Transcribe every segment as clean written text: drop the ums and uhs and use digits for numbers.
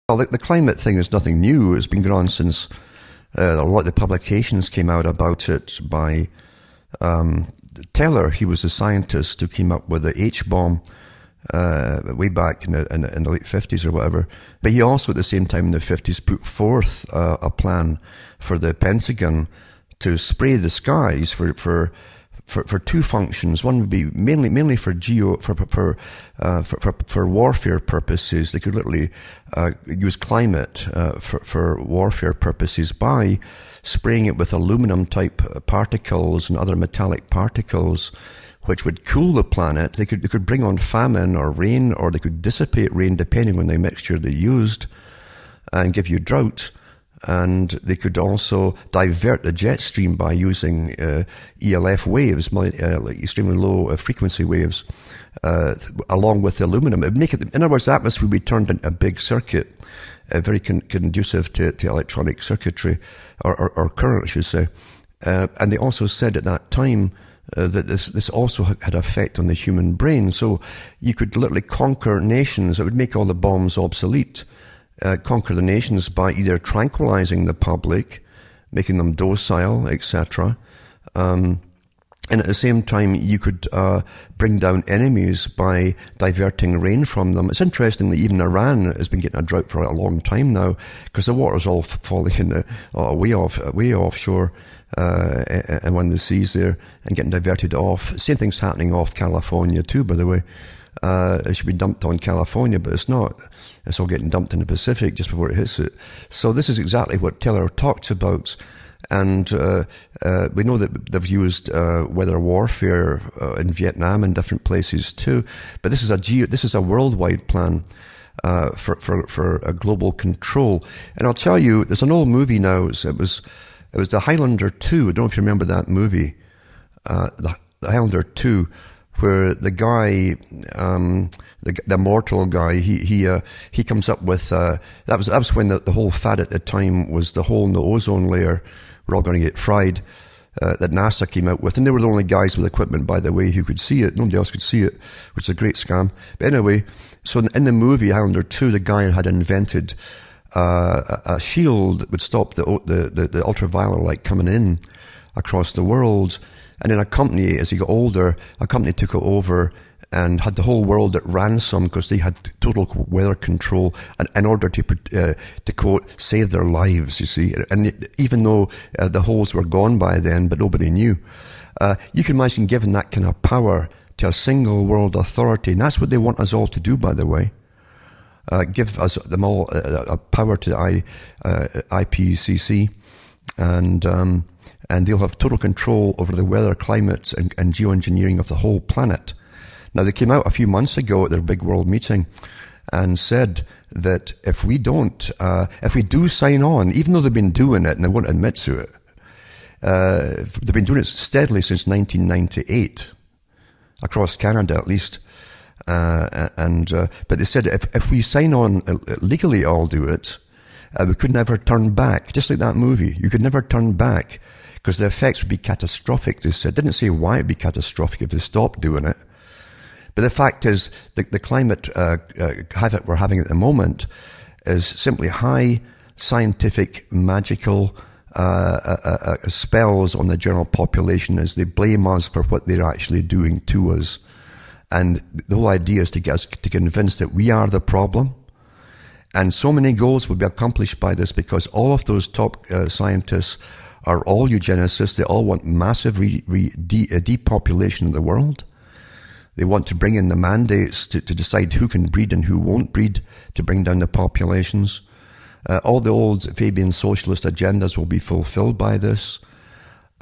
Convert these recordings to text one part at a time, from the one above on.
Well, the climate thing is nothing new. It's been going on since a lot of the publications came out about it by Teller. He was the scientist who came up with the H-bomb way back in the late 50s or whatever. But he also, at the same time in the 50s, put forth a plan for the Pentagon to spray the skies for two functions. One would be mainly for warfare purposes. They could literally use climate for warfare purposes by spraying it with aluminum type particles and other metallic particles, which would cool the planet. They could bring on famine or rain, or they could dissipate rain depending on the mixture they used, and give you drought. And they could also divert the jet stream by using ELF waves, extremely low frequency waves, along with the aluminum. It would make it, in other words, the atmosphere would be turned into a big circuit, very conducive to electronic circuitry, or current, I should say. And they also said at that time that this also had an effect on the human brain. So you could literally conquer nations. It would make all the bombs obsolete. Conquer the nations by either tranquilizing the public, making them docile, etc. And at the same time, you could bring down enemies by diverting rain from them. It's interesting that even Iran has been getting a drought for a long time now, because the water's all falling in way offshore and one of the seas there, and getting diverted off. Same thing's happening off California too, by the way. It should be dumped on California, but it's not. It's all getting dumped in the Pacific just before it hits it. So this is exactly what Teller talks about. And we know that they've used weather warfare in Vietnam and different places too. But this is a worldwide plan for a global control. And I'll tell you, there's an old movie now. It was the Highlander 2. I don't know if you remember that movie, the Highlander 2. Where the guy, the immortal guy, he comes up with that was when the whole fad at the time was the hole in the ozone layer. We're all going to get fried. That NASA came out with, and they were the only guys with equipment, by the way, who could see it. Nobody else could see it, which is a great scam. But anyway, so in the movie Highlander 2, the guy had invented a shield that would stop the ultraviolet light coming in across the world. And then a company, as he got older, a company took it over and had the whole world at ransom because they had total weather control in order to quote, save their lives, you see. And even though the holes were gone by then, but nobody knew. You can imagine giving that kind of power to a single world authority. And that's what they want us all to do, by the way. Give them all a power to IPCC and they'll have total control over the weather, climate, and geoengineering of the whole planet. Now, they came out a few months ago at their big world meeting and said that if we do sign on, even though they've been doing it and they won't admit to it, they've been doing it steadily since 1998, across Canada at least. But they said if we sign on legally, I'll do it. We could never turn back, just like that movie. You could never turn back because the effects would be catastrophic. They said, didn't say why it'd be catastrophic if they stopped doing it. But the fact is, the climate havoc we're having at the moment is simply high scientific, magical spells on the general population as they blame us for what they're actually doing to us. And the whole idea is to get us to convince that we are the problem. And so many goals will be accomplished by this because all of those top scientists are all eugenicists. They all want massive depopulation of the world. They want to bring in the mandates to decide who can breed and who won't breed to bring down the populations. All the old Fabian socialist agendas will be fulfilled by this.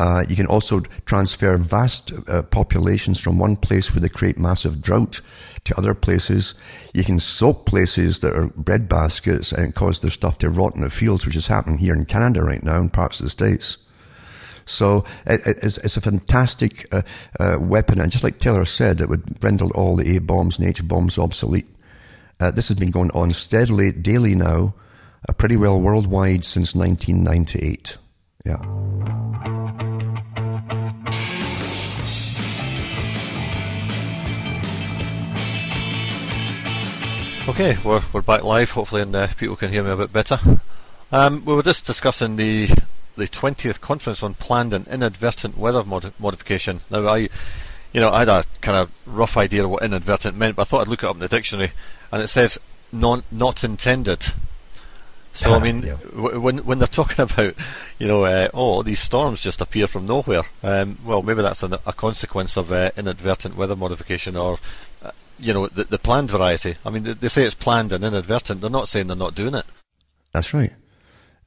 You can also transfer vast populations from one place where they create massive drought to other places. You can soak places that are bread baskets and cause their stuff to rot in the fields, which is happening here in Canada right now in parts of the States. So it's a fantastic weapon, and just like Taylor said, it would render all the A-bombs and H-bombs obsolete. This has been going on steadily, daily now, pretty well worldwide since 1998. Yeah. Okay, we're back live, hopefully, and people can hear me a bit better. We were just discussing the 20th conference on planned and inadvertent weather modification. Now, I had a kind of rough idea of what inadvertent meant, but I thought I'd look it up in the dictionary, and it says not intended. So I mean, yeah. When they're talking about, these storms just appear from nowhere. Well, maybe that's a consequence of inadvertent weather modification, or the planned variety. I mean, they say it's planned and inadvertent. They're not saying they're not doing it. That's right.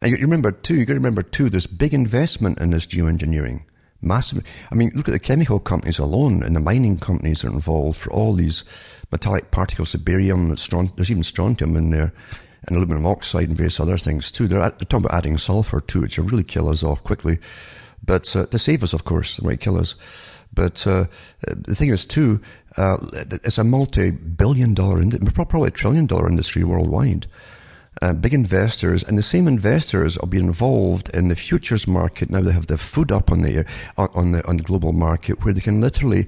And you got to remember too, there's big investment in this geoengineering. Massive. I mean, look at the chemical companies alone, and the mining companies that are involved for all these metallic particles of barium, there's even strontium in there, and aluminum oxide and various other things too. They're talking about adding sulfur to it, which will really kill us off quickly. But to save us, of course, they might kill us. But the thing is too, it's a multi-billion-dollar, probably $1 trillion industry worldwide. Big investors, and the same investors will be involved in the futures market. Now they have the foot up on the global market, where they can literally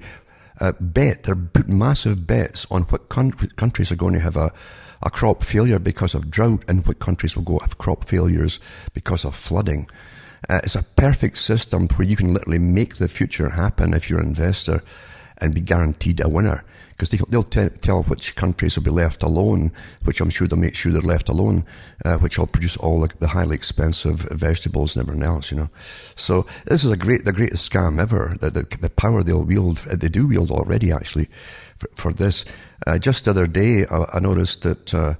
bet. They're putting massive bets on what countries are going to have a crop failure because of drought, and what countries will go have crop failures because of flooding. It's a perfect system where you can literally make the future happen if you're an investor and be guaranteed a winner. Because they'll tell which countries will be left alone, which I'm sure they'll make sure they're left alone, which will produce all the highly expensive vegetables and everything else, So this is the greatest scam ever. The power they'll wield, they do wield already actually, for this. Just the other day, I noticed that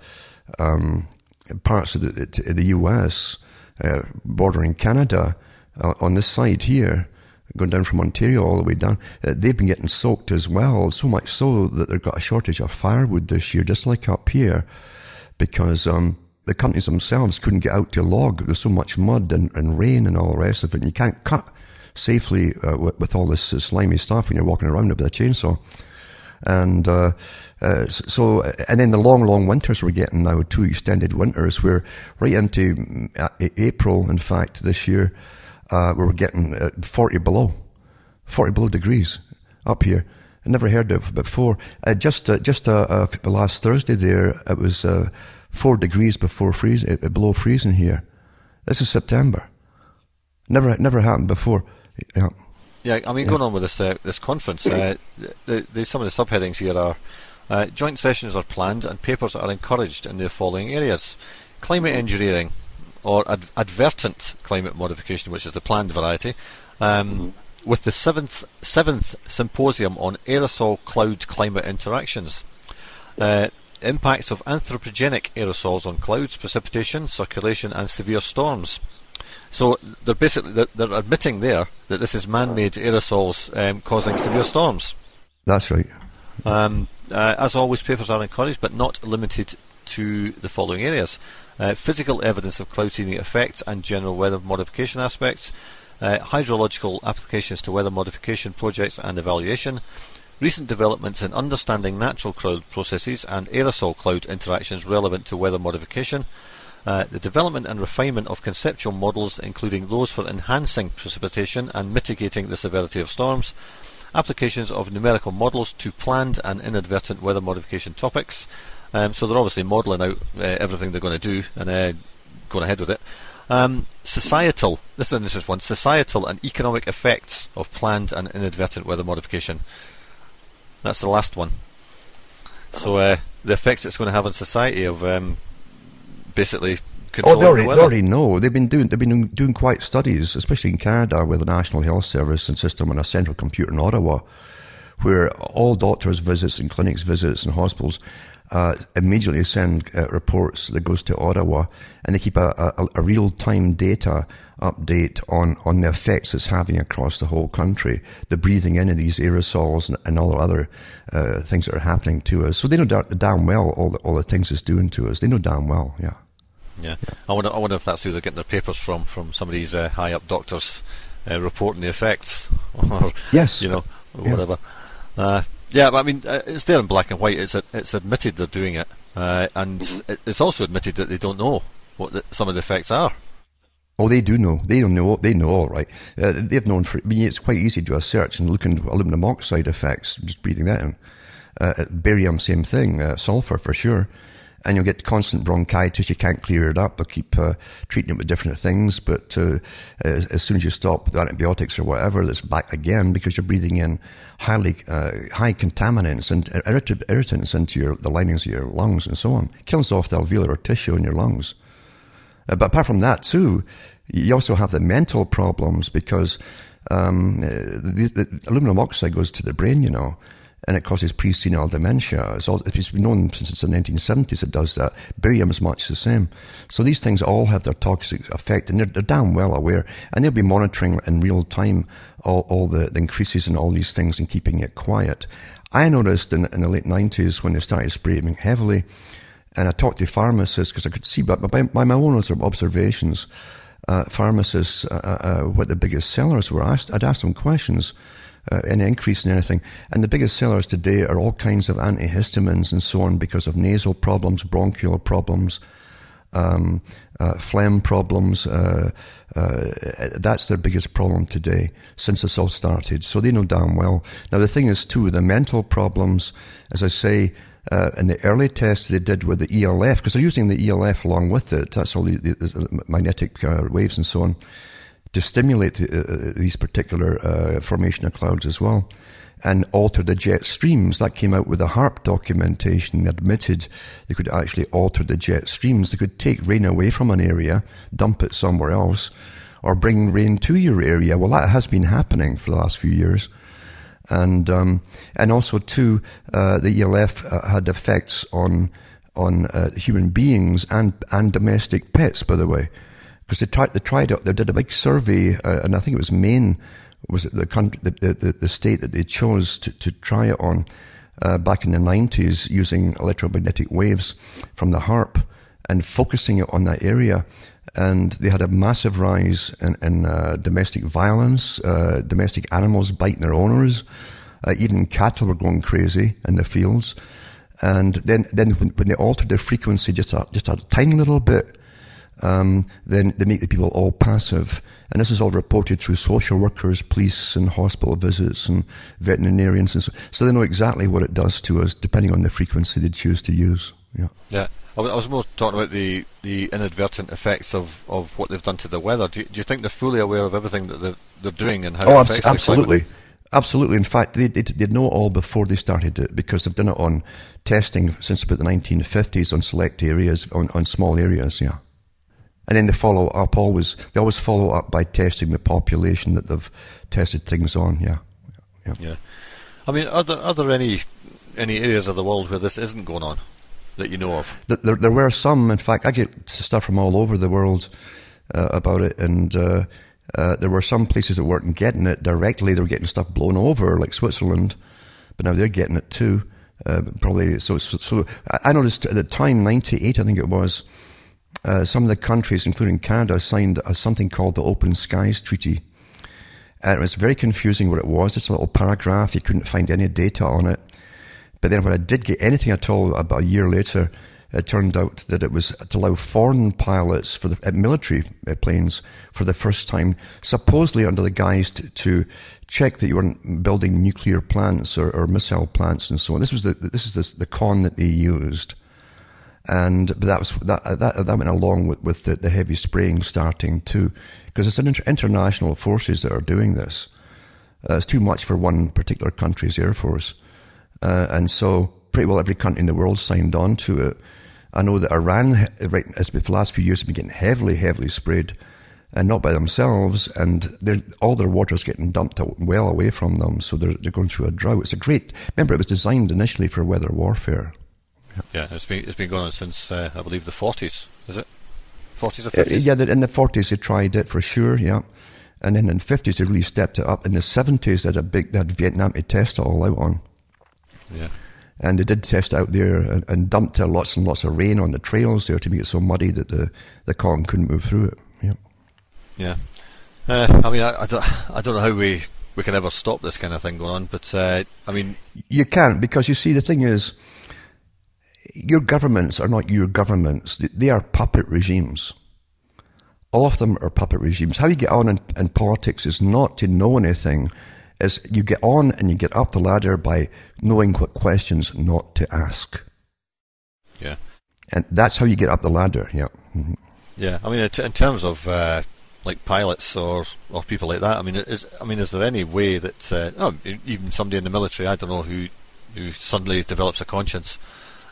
parts of the US, bordering Canada, on this side here, going down from Ontario all the way down, they've been getting soaked as well, so much so that they've got a shortage of firewood this year, just like up here, because the companies themselves couldn't get out to log. There's so much mud and rain and all the rest of it, and you can't cut safely with all this slimy stuff when you're walking around with a chainsaw. And and then the long winters we're getting now, 2 extended winters, we're right into April, in fact, this year, we're getting 40 below degrees up here. I never heard of it before. Just last Thursday there, it was 4 degrees below freezing here. This is September. Never happened before. Yeah. Yeah, I mean, going on with this conference, some of the subheadings here are joint sessions are planned and papers are encouraged in the following areas: climate engineering, or advertent climate modification, which is the planned variety, with the seventh symposium on aerosol cloud climate interactions, impacts of anthropogenic aerosols on clouds, precipitation, circulation, and severe storms. So they're admitting there that this is man-made aerosols causing severe storms. That's right. As always, papers are encouraged, but not limited to the following areas: physical evidence of cloud seeding effects and general weather modification aspects, hydrological applications to weather modification projects and evaluation, recent developments in understanding natural cloud processes and aerosol cloud interactions relevant to weather modification, the development and refinement of conceptual models, including those for enhancing precipitation and mitigating the severity of storms, applications of numerical models to planned and inadvertent weather modification topics. So they're obviously modelling out everything they're going to do and going ahead with it. Societal, this is an interesting one, societal and economic effects of planned and inadvertent weather modification. That's the last one. So the effects it's going to have on society of basically controlling the weather. They already know. They've been doing quite studies, especially in Canada, with the National Health Service and system on a central computer in Ottawa, where all doctors' visits and clinics visits and hospitals immediately send reports that goes to Ottawa, and they keep a real-time data update on the effects it's having across the whole country, the breathing in of these aerosols and all the other things that are happening to us. So they know damn well all the things it's doing to us. They know damn well, yeah. Yeah. I wonder if that's who they're getting their papers from some of these high-up doctors reporting the effects, or yes, whatever. Yeah, but I mean, it's there in black and white. It's admitted they're doing it, and it's also admitted that they don't know what some of the effects are. Oh, they do know. They don't know. They know all right. They've known for. I mean, it's quite easy to do a search and look into aluminum oxide effects, just breathing that in. Barium, same thing. Sulfur for sure. and you'll get constant bronchitis. You can't clear it up. They'll keep treating it with different things, but as soon as you stop the antibiotics or whatever, it's back again because you're breathing in high contaminants and irritants into the linings of your lungs and so on. Kills off the alveolar tissue in your lungs. But apart from that too, you also have the mental problems because the aluminum oxide goes to the brain, and it causes pre-senile dementia. It's been known since the 1970s it does that. Barium is much the same. So these things all have their toxic effect, and they're damn well aware, and they'll be monitoring in real time all the increases in all these things and keeping it quiet. I noticed in the late 90s when they started spraying heavily, and I talked to pharmacists because I could see by my own observations, pharmacists, what the biggest sellers were. I'd asked them questions, any increase in anything. And the biggest sellers today are all kinds of antihistamines and so on because of nasal problems, bronchial problems, phlegm problems. That's their biggest problem today since this all started. So they know damn well. Now the thing is too, the mental problems, as I say, in the early tests they did with the ELF, because they're using the ELF along with it, that's all the magnetic waves and so on, to stimulate these particular formation of clouds as well, and alter the jet streams. That came out with the HAARP documentation. They admitted they could actually alter the jet streams. They could take rain away from an area, dump it somewhere else, or bring rain to your area. Well, that has been happening for the last few years. And also too, the ELF had effects on human beings and domestic pets, by the way, because they did a big survey, and I think it was Maine was the country, the state that they chose to try it on back in the 90s, using electromagnetic waves from the HAARP and focusing it on that area. And they had a massive rise in domestic violence, domestic animals biting their owners, even cattle were going crazy in the fields. And then when they altered the frequency just a tiny little bit, then they make the people all passive. And this is all reported through social workers, police, and hospital visits, and veterinarians, and so they know exactly what it does to us, depending on the frequency they choose to use. Yeah. I was more talking about the inadvertent effects of what they've done to the weather. Do you think they're fully aware of everything that they're doing and how it affects absolutely. the climate? Absolutely. In fact, they know all before they started it, because they've done it on testing since about the 1950s on select areas, on small areas, yeah. And then they follow up always. They always follow up by testing the population that they've tested things on, yeah. I mean, are there any areas of the world where this isn't going on that you know of? There were some. In fact, I get stuff from all over the world about it, and there were some places that weren't getting it directly. They were getting stuff blown over, like Switzerland, but now they're getting it too. Probably. So I noticed at the time, 98, I think it was, some of the countries, including Canada, signed something called the Open Skies Treaty. And it was very confusing what it was. It's a little paragraph. You couldn't find any data on it. But then when I did get anything at all, about a year later, it turned out that it was to allow foreign pilots for the military planes for the first time, supposedly under the guise to check that you weren't building nuclear plants or missile plants and so on. This is the con that they used. But that went along with the heavy spraying starting too, because it's international forces that are doing this. It's too much for one particular country's air force, and so pretty well every country in the world signed on to it. I know that Iran, for the last few years, have been getting heavily sprayed, and not by themselves, and all their water's getting dumped well away from them, so they're going through a drought. Remember, it was designed initially for weather warfare. Yeah, it's been going on since I believe the 40s. Is it 40s or 50s? Yeah, in the 40s they tried it for sure. Yeah, and then in the 50s they really stepped it up. In the 70s they had Vietnam to test it all out on. Yeah, and they did test out there and dumped lots and lots of rain on the trails there to make it so muddy that the cotton couldn't move through it. Yeah. Yeah. I mean, I don't know how we can ever stop this kind of thing going on, but I mean, you can't, because you see the thing is, your governments are not your governments. They are puppet regimes. All of them are puppet regimes. How you get on in politics is not to know anything. Is you get on and you get up the ladder by knowing what questions not to ask. Yeah. And that's how you get up the ladder, yeah. Mm-hmm. Yeah, I mean, in terms of like pilots or people like that, I mean, is there any way that even somebody in the military, I don't know, who suddenly develops a conscience?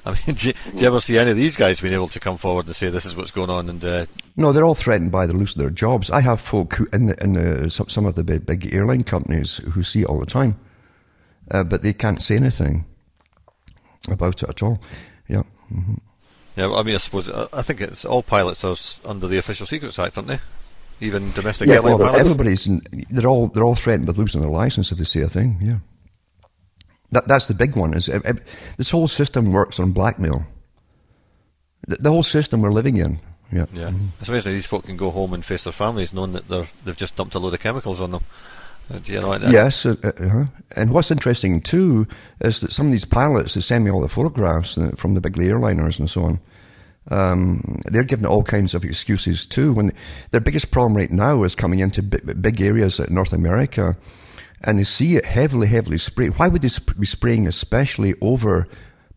I mean, do you ever see any of these guys being able to come forward and say this is what's going on? And no, they're all threatened by the loss of their jobs. I have folk who in some of the big airline companies who see it all the time, but they can't say anything about it at all. Yeah. Mm-hmm. Yeah, I mean, I think it's all pilots are under the Official Secrets Act, aren't they? Even domestic airline pilots. Everybody's they're all threatened with losing their license if they say a thing. Yeah. That's the big one. Is this whole system works on blackmail? The whole system we're living in. Yeah. Yeah. Mm-hmm. It's amazing these folk can go home and face their families knowing that they've just dumped a load of chemicals on them. You know, yes. And what's interesting too is that some of these pilots, they send me all the photographs from the big airliners and so on. They're giving all kinds of excuses too. When their biggest problem right now is coming into big areas in North America, and they see it heavily sprayed. Why would they be spraying especially over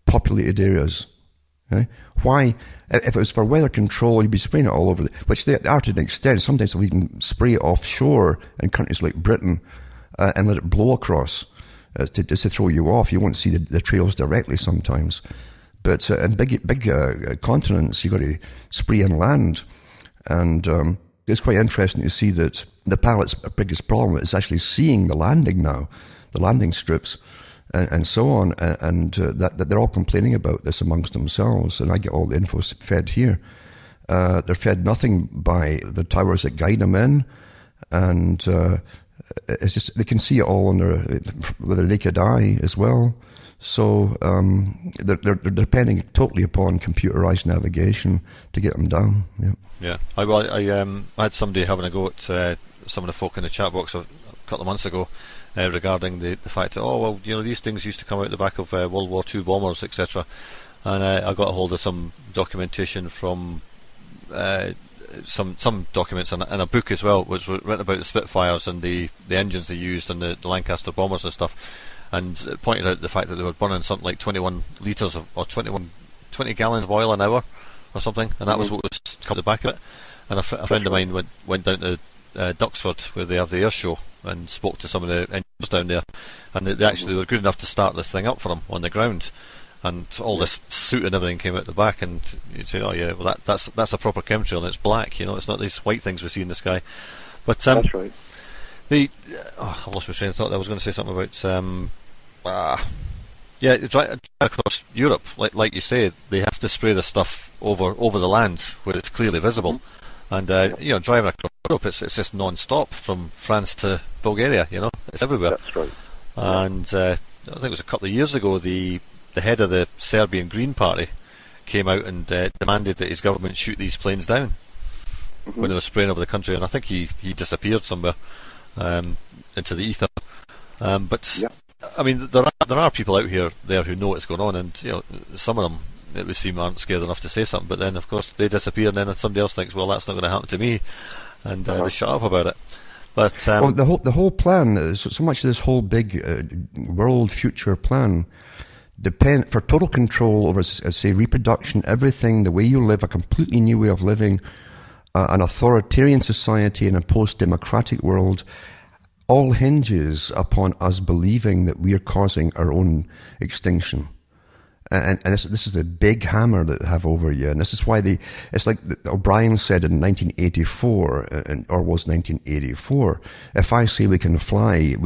populated areas? Okay? Why? If it was for weather control, you'd be spraying it all over, which they are to an extent. Sometimes they'll even spray it offshore in countries like Britain and let it blow across just to throw you off. You won't see the trails directly sometimes. But in big continents, you've got to spray inland. And it's quite interesting to see that the pilot's biggest problem is actually seeing the landing now, the landing strips, and so on, and that they're all complaining about this amongst themselves. And I get all the info fed here. They're fed nothing by the towers that guide them in, and it's just they can see it all with their naked eye as well. So they're depending totally upon computerized navigation to get them down. Yeah. Yeah. I had somebody having a go at some of the folk in the chat box a couple of months ago regarding the fact that these things used to come out the back of World War II bombers, etc. And I got a hold of some documentation from some documents and a book as well, which was written about the Spitfires and the engines they used and the Lancaster bombers and stuff. And it pointed out the fact that they were burning something like 21 litres or 20 gallons of oil an hour or something, and that was what was coming at the back of it. And a friend of mine went down to Duxford, where they have the air show, and spoke to some of the engineers down there, and they actually were good enough to start this thing up for them on the ground. And all this soot and everything came out the back, and you'd say, oh yeah, well that's a proper chemtrail, and it's black, it's not these white things we see in the sky. But that's right. I've lost my train of thought. I was going to say something about drive across Europe, like you say, they have to spray this stuff over the land where it's clearly visible. And driving across Europe, it's just non-stop from France to Bulgaria. It's everywhere. That's right. And I think it was a couple of years ago, the head of the Serbian Green Party came out and demanded that his government shoot these planes down when they were spraying over the country. And I think he disappeared somewhere into the ether. I mean, there are people out there who know what's going on, and some of them, it would seem, aren't scared enough to say something. But then, of course, they disappear, and then somebody else thinks, well, that's not going to happen to me, and they shut up about it. But the whole plan, so much of this whole big world future plan, for total control over, say, reproduction, everything, the way you live, a completely new way of living, an authoritarian society in a post-democratic world, all hinges upon us believing that we are causing our own extinction. And this is the big hammer that they have over you. And this is why it's like O'Brien said in 1984, or was 1984, if I say we can fly,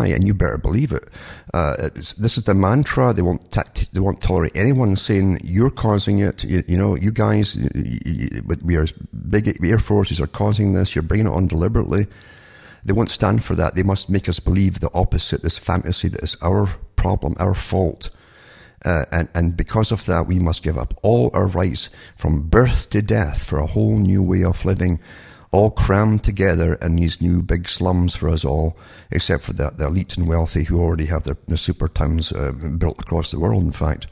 and you better believe it. This is the mantra. They won't tolerate anyone saying you're causing it. You guys, we are big Air Forces are causing this. You're bringing it on deliberately. They won't stand for that. They must make us believe the opposite, this fantasy that is our problem, our fault. And because of that, we must give up all our rights from birth to death for a whole new way of living, all crammed together in these new big slums for us all, except for the elite and wealthy who already have their super towns built across the world, in fact.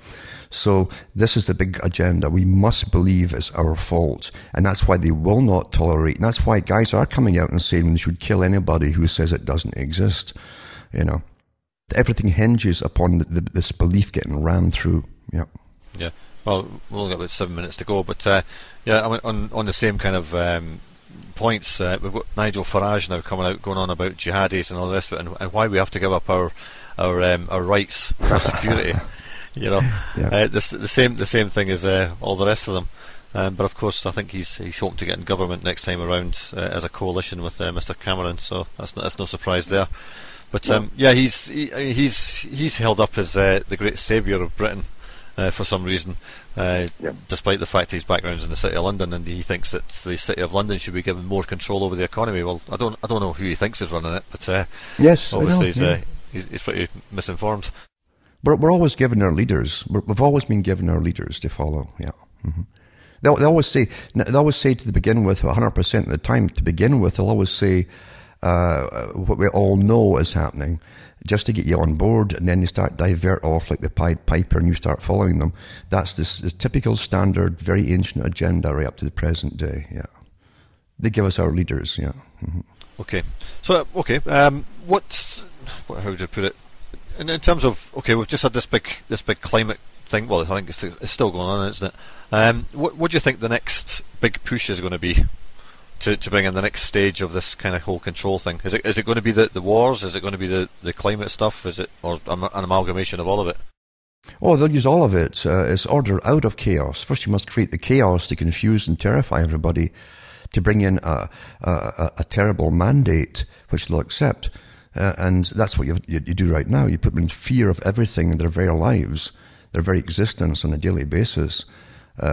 So this is the big agenda. We must believe it's our fault. And that's why they will not tolerate. And that's why guys are coming out and saying they should kill anybody who says it doesn't exist. Everything hinges upon this belief getting rammed through. Yeah. Yeah. Well, we've only got about 7 minutes to go, but yeah, I mean, on the same kind of points, we've got Nigel Farage now coming out, going on about jihadis and all the rest of it, and why we have to give up our rights for security. You know, Yeah. the same thing as all the rest of them. But of course, I think he's hoping to get in government next time around as a coalition with Mr. Cameron. So that's no surprise there. But yeah, he's held up as the great saviour of Britain for some reason, despite the fact his background's in the City of London, and he thinks that the City of London should be given more control over the economy. Well, I don't know who he thinks is running it, but Yes, obviously he's pretty misinformed. We're always given our leaders. We've always been given our leaders to follow. Yeah. Mm-hmm. They always say to begin with, 100% of the time to begin with, they'll always say what we all know is happening, just to get you on board, and then you start divert off like the Pied Piper and you start following them. That's this typical standard, very ancient agenda right up to the present day. Yeah, they give us our leaders. Yeah. Mm-hmm. Okay. So how would you put it? In terms of, okay, we've just had this big climate thing. Well, I think it's still going on, isn't it? What do you think the next big push is going to be to bring in the next stage of this kind of whole control thing? Is it going to be the wars? Is it going to be the climate stuff? Is it, or an amalgamation of all of it? Oh, they'll use all of it. It's order out of chaos. First, you must create the chaos to confuse and terrify everybody, to bring in a terrible mandate which they'll accept. And that's what you do right now. You put them in fear of everything in their very lives, their very existence on a daily basis.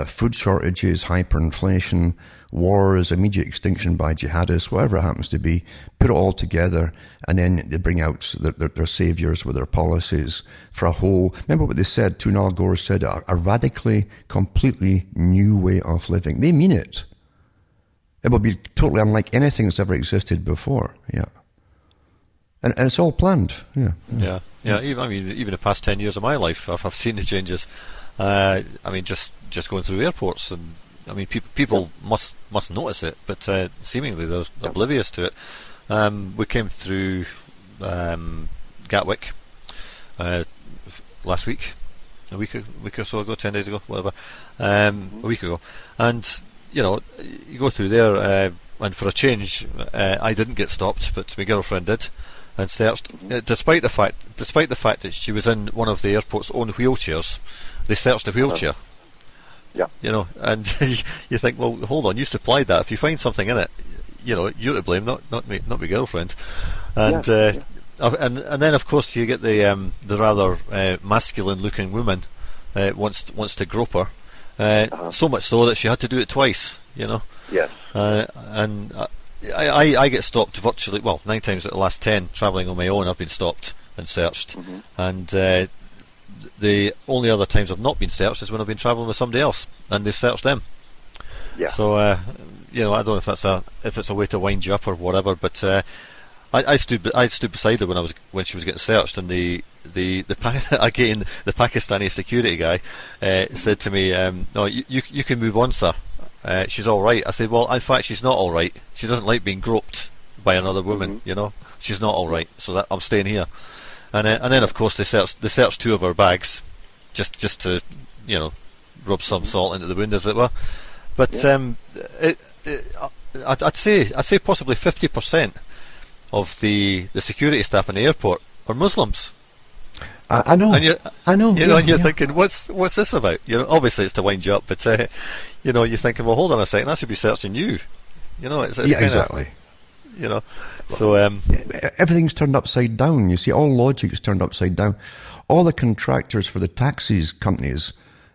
Food shortages, hyperinflation, wars, immediate extinction by jihadists, whatever it happens to be. Put it all together, and then they bring out their saviours with their policies for a whole... Remember what they said, Al Gore said, a radically, completely new way of living. They mean it. It will be totally unlike anything that's ever existed before. Yeah. And it's all planned. Yeah. Even the past 10 years of my life, I've seen the changes. I mean, just going through airports, and I mean, people must notice it, but seemingly they're oblivious to it. We came through Gatwick last week, a week or so ago, 10 days ago, whatever, a week ago, and you know, you go through there, and for a change, I didn't get stopped, but my girlfriend did. And searched, despite the fact that she was in one of the airport's own wheelchairs, they searched the wheelchair. Yeah. You know, and you think, well, hold on, you supplied that. If you find something in it, you know, you're to blame, not my girlfriend. And and then of course you get the rather masculine-looking woman wants to grope her, so much so that she had to do it twice. You know. Yes. And. I get stopped virtually, 9 times out of the last 10 travelling on my own. I've been stopped and searched, and the only other times I've not been searched is when I've been travelling with somebody else and they've searched them. Yeah. So you know, I don't know if it's a way to wind you up or whatever, but I stood beside her when she was getting searched, and the Pakistani security guy said to me, "No, you can move on, sir. She's all right." I said, well, in fact, she's not all right. She doesn't like being groped by another woman. You know, she's not all right. So I'm staying here. And then of course they searched 2 of her bags, just to, you know, rub some salt into the wound, as it were. But I'd say possibly 50% of the security staff in the airport are Muslims. I know. I know. You know, and you're thinking, what's this about? You know, obviously it's to wind you up, but you know, you're thinking, well, hold on a second, I should be searching you. You know, it's kinda, exactly. You know, so everything's turned upside down. You see, all logic is turned upside down. All the contractors for the taxis companies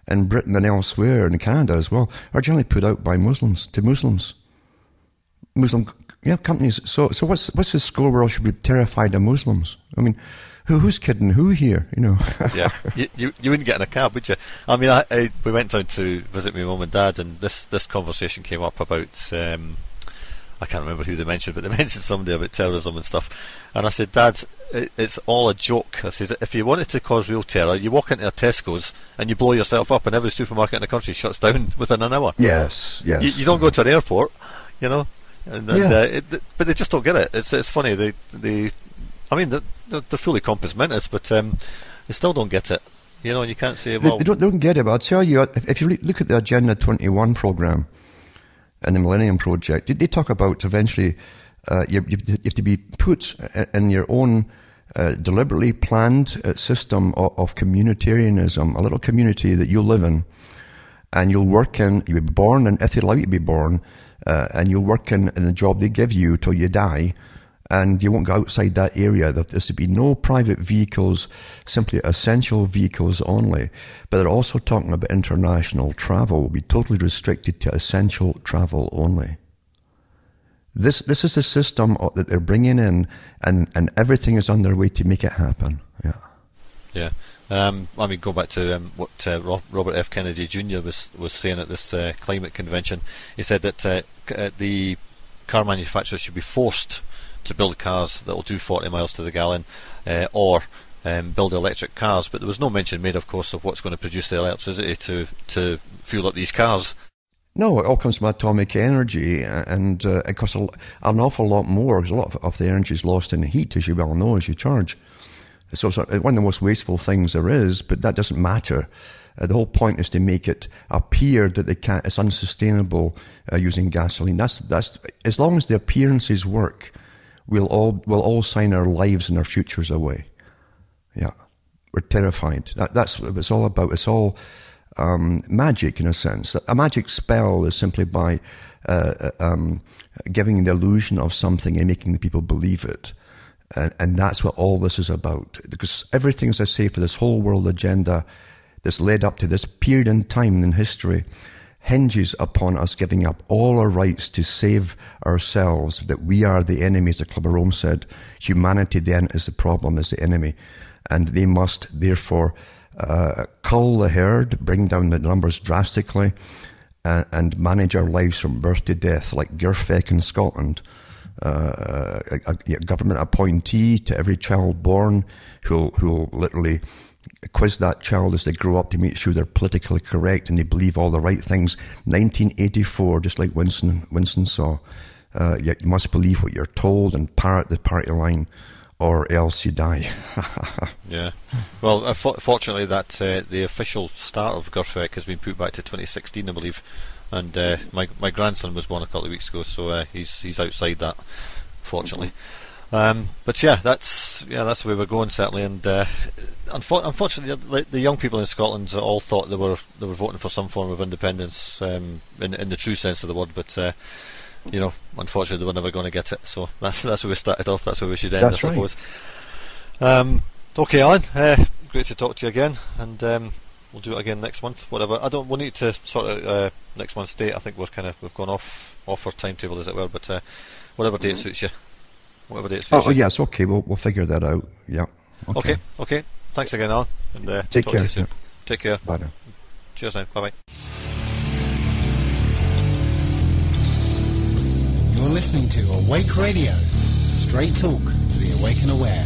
in Britain and elsewhere, and in Canada as well, are generally put out by Muslims to Muslims. Muslim companies. So what's the score where I should be terrified of Muslims? I mean, who's kidding who here? You know. Yeah, you wouldn't get in a cab, would you? I mean, we went down to visit my mum and dad, and this conversation came up about I can't remember who they mentioned, but they mentioned somebody about terrorism and stuff. And I said, Dad, it's all a joke. I said, if you wanted to cause real terror, you walk into a Tesco's and you blow yourself up, and every supermarket in the country shuts down within an hour. Yes. You don't go to an airport, you know. But they just don't get it. It's funny. They I mean, they're fully compass mentis, but they still don't get it. You know, and you can't say, well... They don't get it, but I'll tell you, if you look at the Agenda 21 program and the Millennium Project, they talk about eventually you have to be put in your own deliberately planned system of communitarianism, a little community that you live in, and you'll work in, you'll be born, and if they allow you to be born, and you'll work in the job they give you till you die, and you won't go outside that area. There should be no private vehicles, simply essential vehicles only. But they're also talking about international travel will be totally restricted to essential travel only. This is the system that they're bringing in, and everything is underway to make it happen. Yeah. Yeah. I mean, go back to what Robert F. Kennedy Jr. was saying at this climate convention. He said that the car manufacturers should be forced to build cars that will do 40 miles to the gallon, or build electric cars. But there was no mention made, of course, of what's going to produce the electricity to fuel up these cars. No, it all comes from atomic energy, and it costs an awful lot more, because a lot of the energy is lost in heat, as you well know, as you charge. So it's one of the most wasteful things there is, but that doesn't matter. The whole point is to make it appear that it's unsustainable using gasoline. That's as long as the appearances work, we'll all sign our lives and our futures away. Yeah, we're terrified. That's what it's all about. It's all magic, in a sense. A magic spell is simply by giving the illusion of something and making the people believe it. And that's what all this is about. Because everything, as I say, for this whole world agenda that's led up to this period in time in history hinges upon us giving up all our rights to save ourselves, that we are the enemy, as the Club of Rome said. Humanity then is the problem, is the enemy. And they must, therefore, cull the herd, bring down the numbers drastically, and manage our lives from birth to death, like Gerfeck in Scotland. A government appointee to every child born who'll literally quiz that child as they grow up to make sure they're politically correct and they believe all the right things. 1984, just like Winston saw. You must believe what you're told and parrot the party line, or else you die. Yeah. Well, fortunately, that the official start of Gerfeck has been put back to 2016, I believe. And my grandson was born a couple of weeks ago, so he's outside that, fortunately. But yeah, that's the way we're going, certainly. And unfortunately, the young people in Scotland all thought they were voting for some form of independence in the true sense of the word. But unfortunately, they were never going to get it. So that's where we started off. That's where we should end, I suppose. Right. Okay, Alan. Great to talk to you again, and we'll do it again next month. Whatever. We'll need to sort out next month's date. I think we've gone off our timetable, as it were. But whatever date suits you. Whatever date suits you. Oh yes, okay. We'll figure that out. Yeah. Okay. Thanks again, Alan. And take talk care. To you soon. Yeah. Take care. Bye now. Cheers now. Bye bye. You're listening to Awake Radio. Straight talk for the awake and aware.